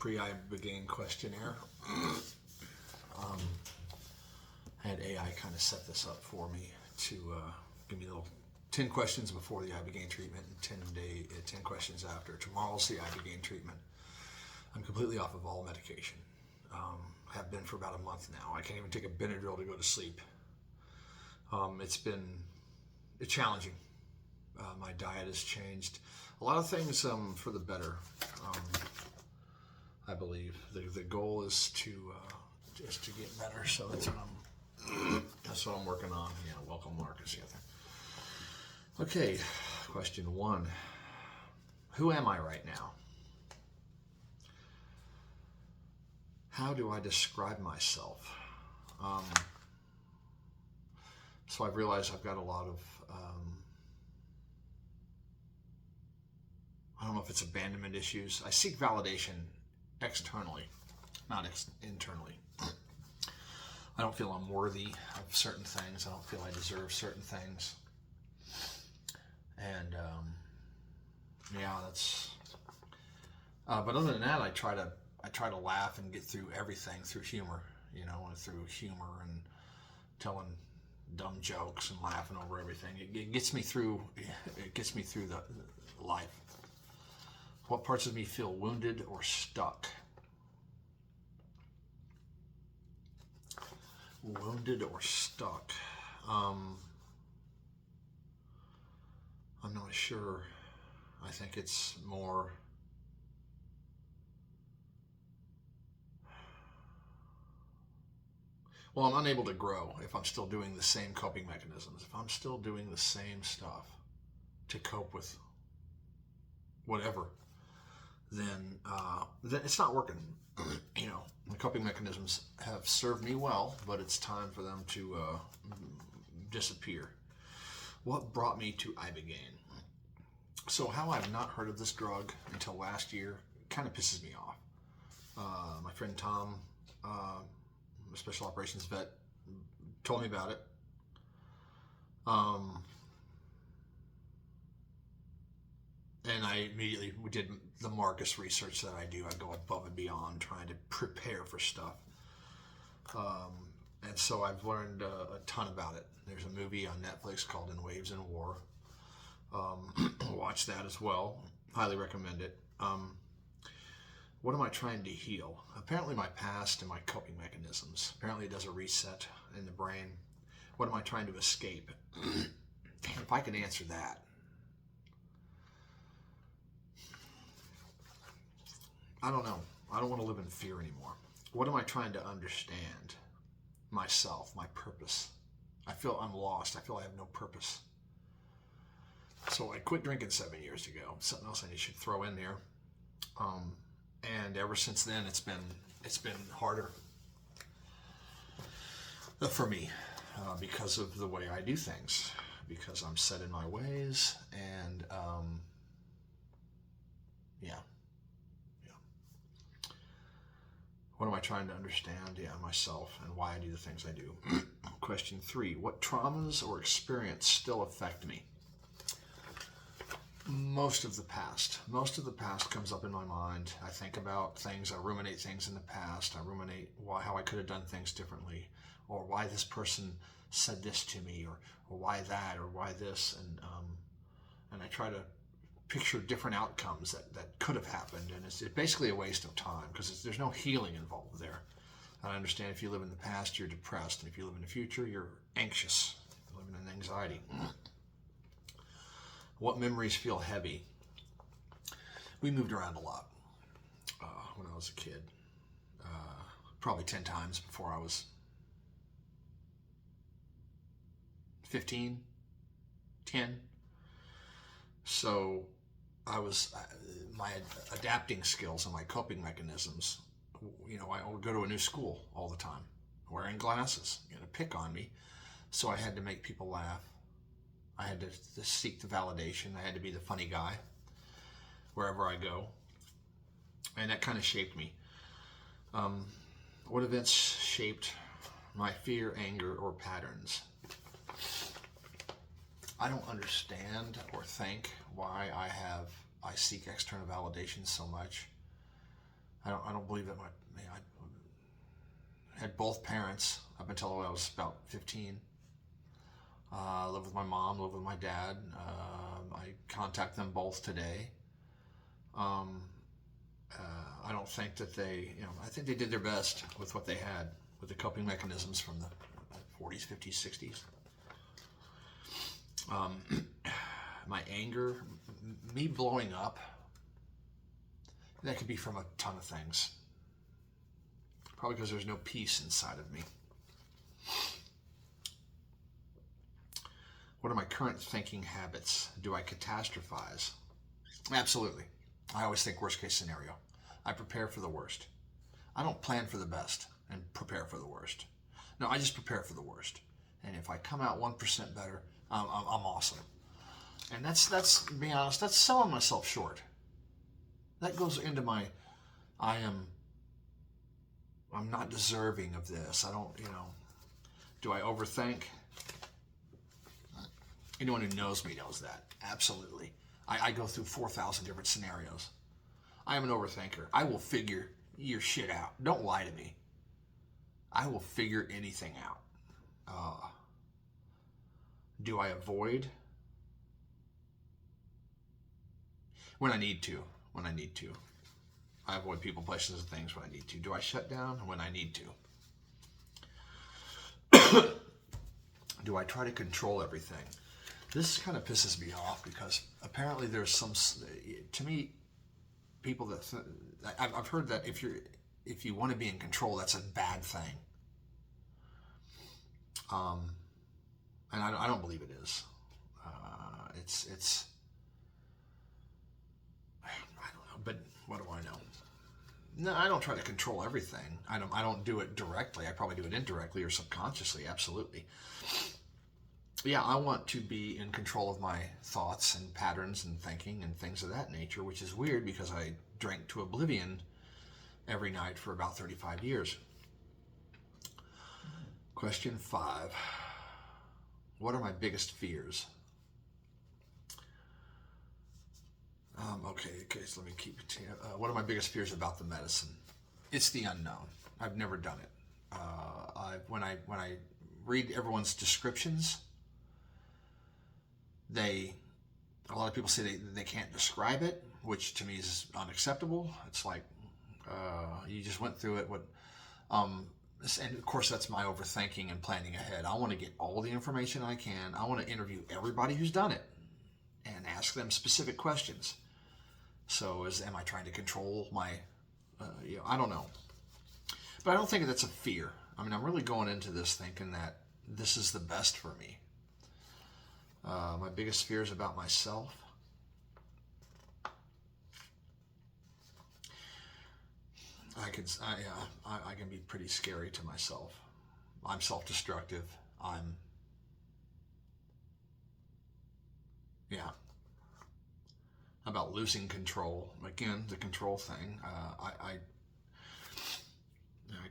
pre-Ibogaine questionnaire. I had AI kind of set this up for me to give me little 10 questions before the Ibogaine treatment and 10 questions after. Tomorrow's the Ibogaine treatment. I'm completely off of all medication. Have been for about a month now. I can't even take a Benadryl to go to sleep. It's been challenging. My diet has changed. A lot of things for the better. I believe the goal is to just to get better. So that's what I'm working on. Yeah, welcome, Marcus. Yeah. Okay, question 1. Who am I right now? How do I describe myself? So I've realized I've got a lot of, I don't know if it's abandonment issues. I seek validation externally, not internally. I don't feel I'm worthy of certain things. I don't feel I deserve certain things. And yeah, that's. But other than that, I try to laugh and get through everything through humor. You know, through humor and telling dumb jokes and laughing over everything. It gets me through. It gets me through the life. What parts of me feel wounded or stuck? Wounded or stuck? I'm not sure. I think it's more. Well, I'm unable to grow if I'm still doing the same coping mechanisms. If I'm still doing the same stuff to cope with whatever, then it's not working. You know, the coping mechanisms have served me well, but it's time for them to disappear. What brought me to Ibogaine? So how I've not heard of this drug until last year kind of pisses me off. My friend Tom, a special operations vet, told me about it. And I immediately did the Marcus research that I do. I go above and beyond trying to prepare for stuff. And so I've learned a ton about it. There's a movie on Netflix called In Waves and War. Watch that as well. Highly recommend it. What am I trying to heal? Apparently my past and my coping mechanisms. Apparently it does a reset in the brain. What am I trying to escape? If I can answer that. I don't know. I don't want to live in fear anymore. What am I trying to understand? Myself, my purpose. I feel I'm lost. I feel I have no purpose. So I quit drinking 7 years ago. Something else I should throw in there. And ever since then, it's been harder for me because of the way I do things. Because I'm set in my ways, and yeah. What am I trying to understand? Yeah, myself and why I do the things I do. Question 3. What traumas or experience still affect me? Most of the past. Most of the past comes up in my mind. I think about things. I ruminate things in the past. I ruminate how I could have done things differently, or why this person said this to me, or why that, or why this, and I try to picture different outcomes that could have happened, and it's basically a waste of time because there's no healing involved there. And I understand if you live in the past, you're depressed, and if you live in the future, you're anxious, you're living in anxiety. What memories feel heavy? We moved around a lot when I was a kid, probably 10 times before I was 15, 10. So my adapting skills and my coping mechanisms, you know, I would go to a new school all the time, wearing glasses, you know, to pick on me. So I had to make people laugh. I had to seek the validation. I had to be the funny guy wherever I go. And that kind of shaped me. What events shaped my fear, anger, or patterns? I don't understand or think why I seek external validation so much. I don't believe that I had both parents up until I was about 15. Lived with my mom, lived with my dad. I contact them both today. I don't think that I think they did their best with what they had, with the coping mechanisms from the 40s, 50s, 60s. My anger, me blowing up, that could be from a ton of things. Probably because there's no peace inside of me. What are my current thinking habits? Do I catastrophize? Absolutely. I always think worst case scenario. I prepare for the worst. I don't plan for the best and prepare for the worst. No, I just prepare for the worst. And if I come out 1% better, I'm awesome. And that's being honest, that's selling myself short. That goes into my, I'm not deserving of this. I don't, do I overthink? Anyone who knows me knows that. Absolutely. I go through 4,000 different scenarios. I am an overthinker. I will figure your shit out. Don't lie to me. I will figure anything out. Do I avoid? When I need to. I avoid people, places, and things when I need to. Do I shut down? When I need to. Do I try to control everything? This kind of pisses me off because apparently there's some, to me, people that I've heard that if you want to be in control, that's a bad thing. And I don't believe it is. It's I don't know, but what do I know? No, I don't try to control everything. I don't do it directly. I probably do it indirectly or subconsciously. Absolutely. Yeah, I want to be in control of my thoughts and patterns and thinking and things of that nature, which is weird because I drank to oblivion every night for about 35 years. Question 5. What are my biggest fears? Okay, so let me keep it. What are my biggest fears about the medicine? It's the unknown. I've never done it. When I read everyone's descriptions, a lot of people say they can't describe it, which to me is unacceptable. It's like you just went through it. And of course that's my overthinking and planning ahead. I want to get all the information I can. I want to interview everybody who's done it and ask them specific questions. So am I trying to control my? I don't know, but I don't think that's a fear. I mean, I'm really going into this thinking that this is the best for me. My biggest fears about myself. I can be pretty scary to myself. I'm self-destructive. About losing control. Again, the control thing. I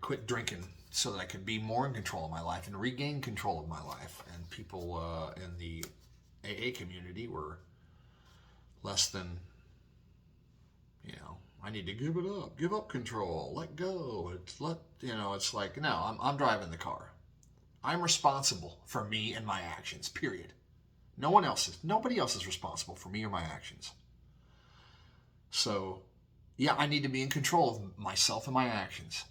quit drinking so that I could be more in control of my life and regain control of my life. And people in the AA community were less than, I need to give up control, let go. It's like, no, I'm driving the car. I'm responsible for me and my actions, period. Nobody else is responsible for me or my actions. So, yeah, I need to be in control of myself and my actions.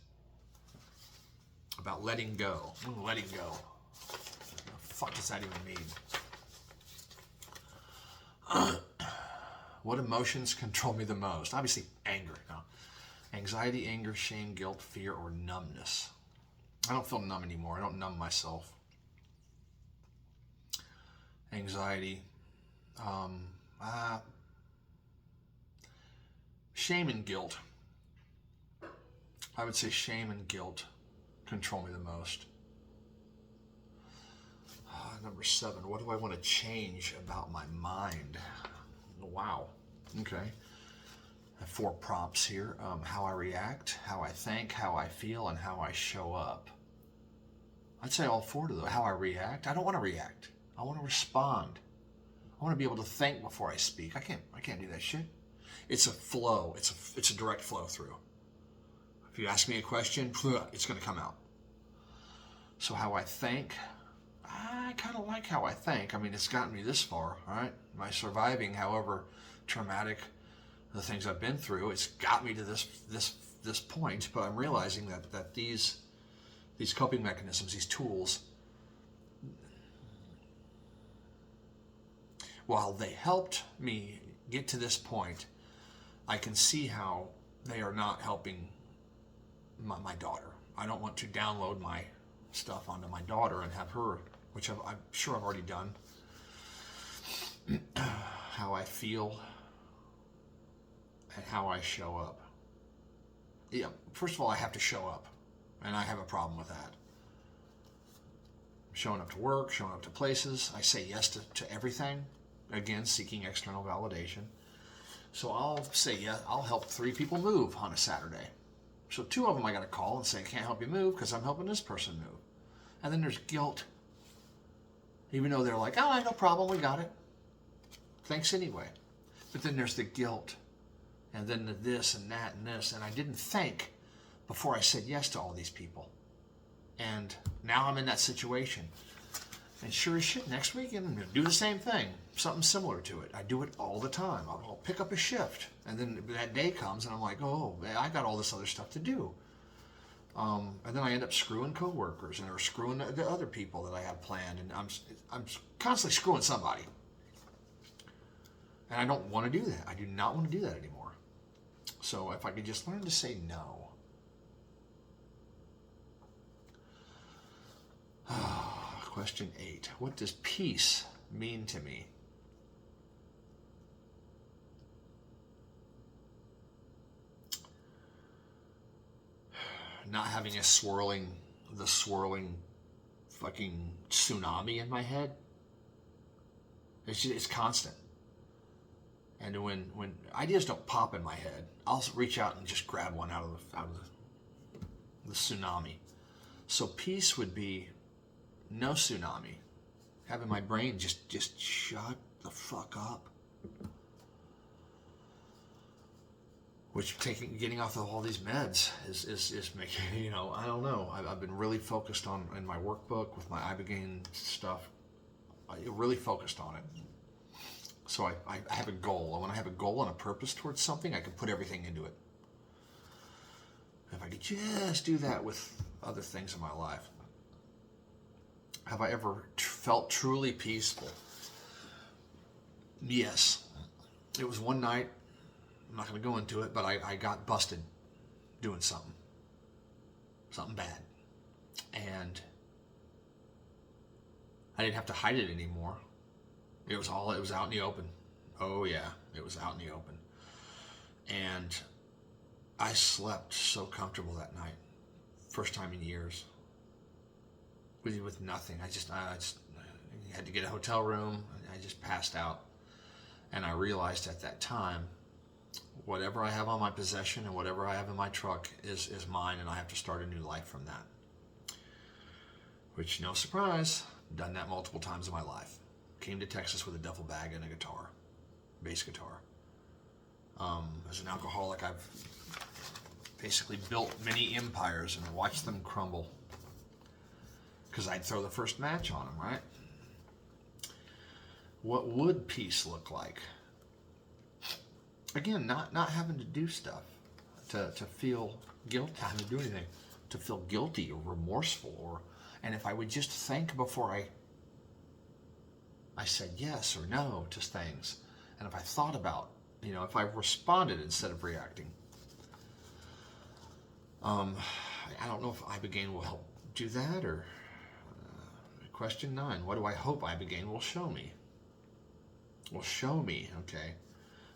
About letting go. Letting go. What the fuck does that even mean? What emotions control me the most? Obviously, anger. Anxiety, anger, shame, guilt, fear, or numbness. I don't feel numb anymore. I don't numb myself. Anxiety. Shame and guilt. I would say shame and guilt control me the most. Number 7, what do I want to change about my mind? Wow. Okay. I have 4 prompts here. How I react, how I think, how I feel, and how I show up. I'd say all 4 of those. How I react. I don't want to react. I want to respond. I want to be able to think before I speak. I can't do that shit. It's a flow. It's a direct flow through. If you ask me a question, it's going to come out. So how I think, I kind of like how I think. I mean, it's gotten me this far, all right? My surviving, however traumatic the things I've been through, it's got me to this point. But I'm realizing that these coping mechanisms, these tools, while they helped me get to this point, I can see how they are not helping my daughter. I don't want to download my stuff onto my daughter and have her, which I'm sure I've already done, how I feel and how I show up. Yeah, first of all, I have to show up, and I have a problem with that. Showing up to work, showing up to places. I say yes to everything, again, seeking external validation. So I'll say, yeah, I'll help 3 people move on a Saturday. So 2 of them I got to call and say, I can't help you move because I'm helping this person move. And then there's guilt. Even though they're like, oh, no problem, we got it. Thanks anyway. But then there's the guilt. And then the this and that and this. And I didn't think before I said yes to all these people. And now I'm in that situation. And sure as shit, next week I'm going to do the same thing. Something similar to it. I do it all the time. I'll pick up a shift. And then that day comes and I'm like, oh, I got all this other stuff to do. And then I end up screwing coworkers or screwing the other people that I have planned. And I'm constantly screwing somebody. And I don't want to do that. I do not want to do that anymore. So if I could just learn to say no. Question 8. What does peace mean to me? Not having the swirling fucking tsunami in my head. It's constant. And when ideas don't pop in my head, I'll reach out and just grab one out of the tsunami. So peace would be no tsunami. Having my brain just shut the fuck up. Which getting off of all these meds is making, I don't know. I've been really focused on, in my workbook with my Ibogaine stuff, I really focused on it. So I have a goal. And when I have a goal and a purpose towards something, I can put everything into it. If I could just do that with other things in my life. Have I ever felt truly peaceful? Yes. It was one night, I'm not going to go into it, but I got busted doing something bad. And I didn't have to hide it anymore. It was out in the open. Oh yeah, it was out in the open. And I slept so comfortable that night. First time in years. With nothing. I just had to get a hotel room. I just passed out. And I realized at that time, whatever I have on my possession and whatever I have in my truck is mine, and I have to start a new life from that. Which, no surprise, done that multiple times in my life. Came to Texas with a duffel bag and a guitar, bass guitar. As an alcoholic, I've basically built many empires and watched them crumble. Because I'd throw the first match on them, right? What would peace look like? Again, not having to do stuff, to feel guilt, not having to do anything, to feel guilty or remorseful, and if I would just think before I said yes or no to things, and if I thought about, if I responded instead of reacting. I don't know if Ibogaine will help do that, or question 9, what do I hope Ibogaine will show me? Will show me, okay,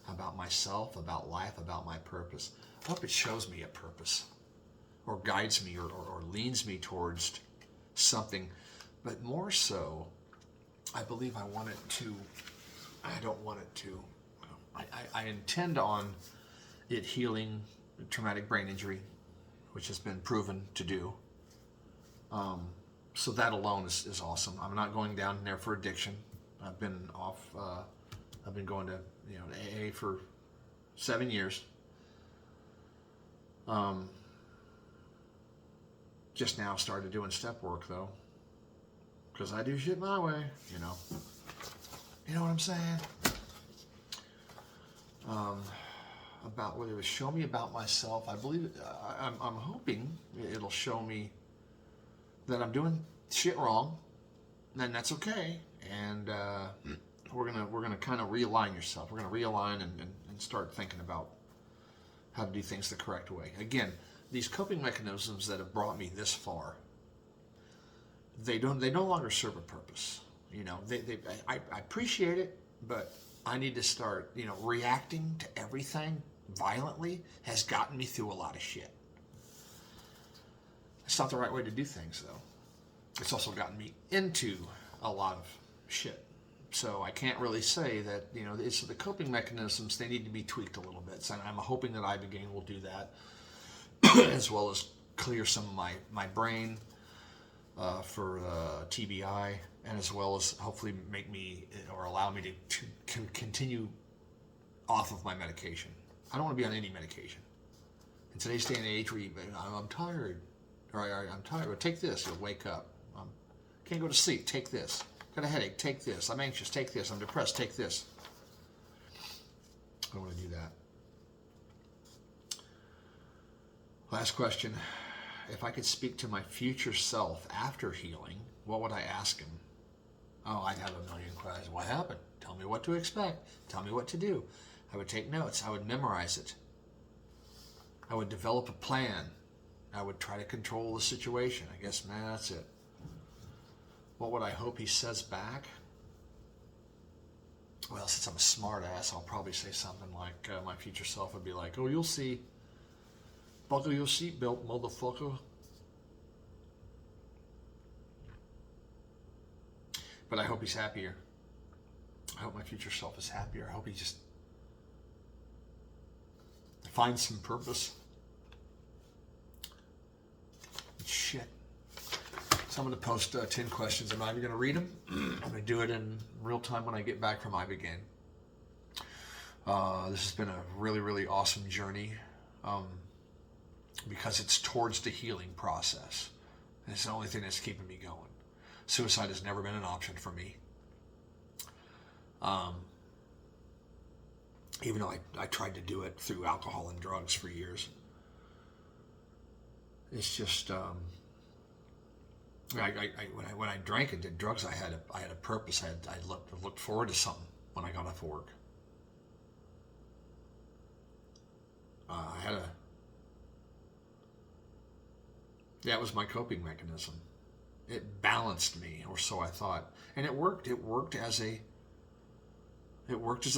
about myself, about life, about my purpose. I hope it shows me a purpose, or guides me, or leans me towards something. But more so, I believe I don't want it to. I intend on it healing traumatic brain injury, which has been proven to do. So that alone is awesome. I'm not going down there for addiction. I've been off. I've been going to AA for 7 years. Just now started doing step work though, because I do shit my way, you know. You know what I'm saying? About whether it would show me about myself, I believe I'm hoping it'll show me that I'm doing shit wrong, and that's okay. And we're gonna kind of realign yourself. We're gonna realign and start thinking about how to do things the correct way. Again, these coping mechanisms that have brought me this far, they no longer serve a purpose. You know, I appreciate it, but I need to start, you know, reacting to everything violently has gotten me through a lot of shit. It's not the right way to do things, though. It's also gotten me into a lot of shit. So I can't really say that, you know, it's the coping mechanisms, they need to be tweaked a little bit. So I'm hoping that Ibogaine will do that, as well as clear some of my brain for TBI, and as well as hopefully make me or allow me to continue off of my medication. I don't want to be on any medication. In today's day and age where I'm tired, or I'm tired, well, take this, you'll wake up. Can't go to sleep, take this. Got a headache, take this. I'm anxious, take this. I'm depressed, take this. I don't want to do that. Last question. If I could speak to my future self after healing, what would I ask him? Oh, I'd have a million questions. What happened? Tell me what to expect. Tell me what to do. I would take notes. I would memorize it. I would develop a plan. I would try to control the situation. I guess, man, that's it. What would I hope he says back? Well, since I'm a smart ass, I'll probably say something like, my future self would be like, oh, you'll see. Buckle your seatbelt, motherfucker. But I hope he's happier. I hope my future self is happier. I hope he just finds some purpose. Shit. So I'm going to post 10 questions. I'm not even going to read them. I'm going to do it in real time when I get back from Ibogaine. This has been a really, really awesome journey because it's towards the healing process. And it's the only thing that's keeping me going. Suicide has never been an option for me. Even though I tried to do it through alcohol and drugs for years. It's just... when I drank and did drugs, I had a purpose. I looked forward to something when I got off work. That was my coping mechanism. It balanced me, or so I thought, and it worked. It worked as a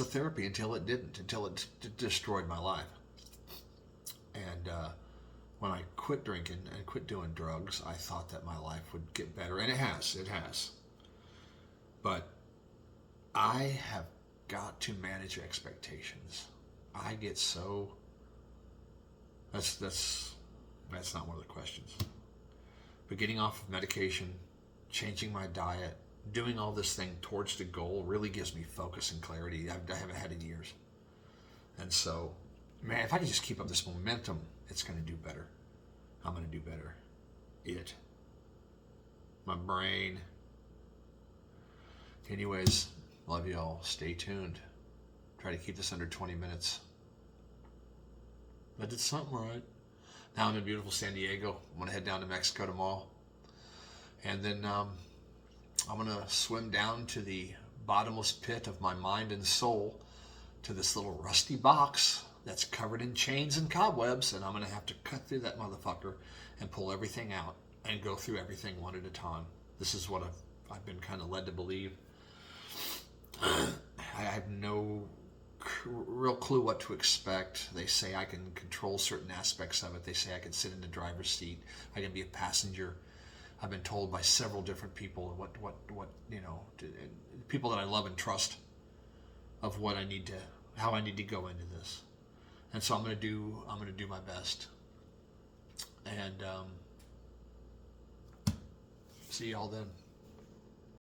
therapy until it didn't, until it destroyed my life. And when I quit drinking and quit doing drugs, I thought that my life would get better, and it has. But I have got to manage expectations. I get so... That's not one of the questions. But getting off of medication, changing my diet, doing all this thing towards the goal really gives me focus and clarity. I haven't had in years. And so, man, if I can just keep up this momentum, it's going to do better. I'm going to do better. My brain. Anyways, love y'all. Stay tuned. Try to keep this under 20 minutes. I did something right. Now I'm in beautiful San Diego. I'm going to head down to Mexico tomorrow. And then I'm going to swim down to the bottomless pit of my mind and soul, to this little rusty box that's covered in chains and cobwebs, and I'm going to have to cut through that motherfucker and pull everything out and go through everything one at a time. This is what I've been kind of led to believe. I have no real clue what to expect. They say I can control certain aspects of it. They say I can sit in the driver's seat. I can be a passenger. I've been told by several different people what you know, people that I love and trust, of how I need to go into this. And so I'm going to do my best. And see y'all then.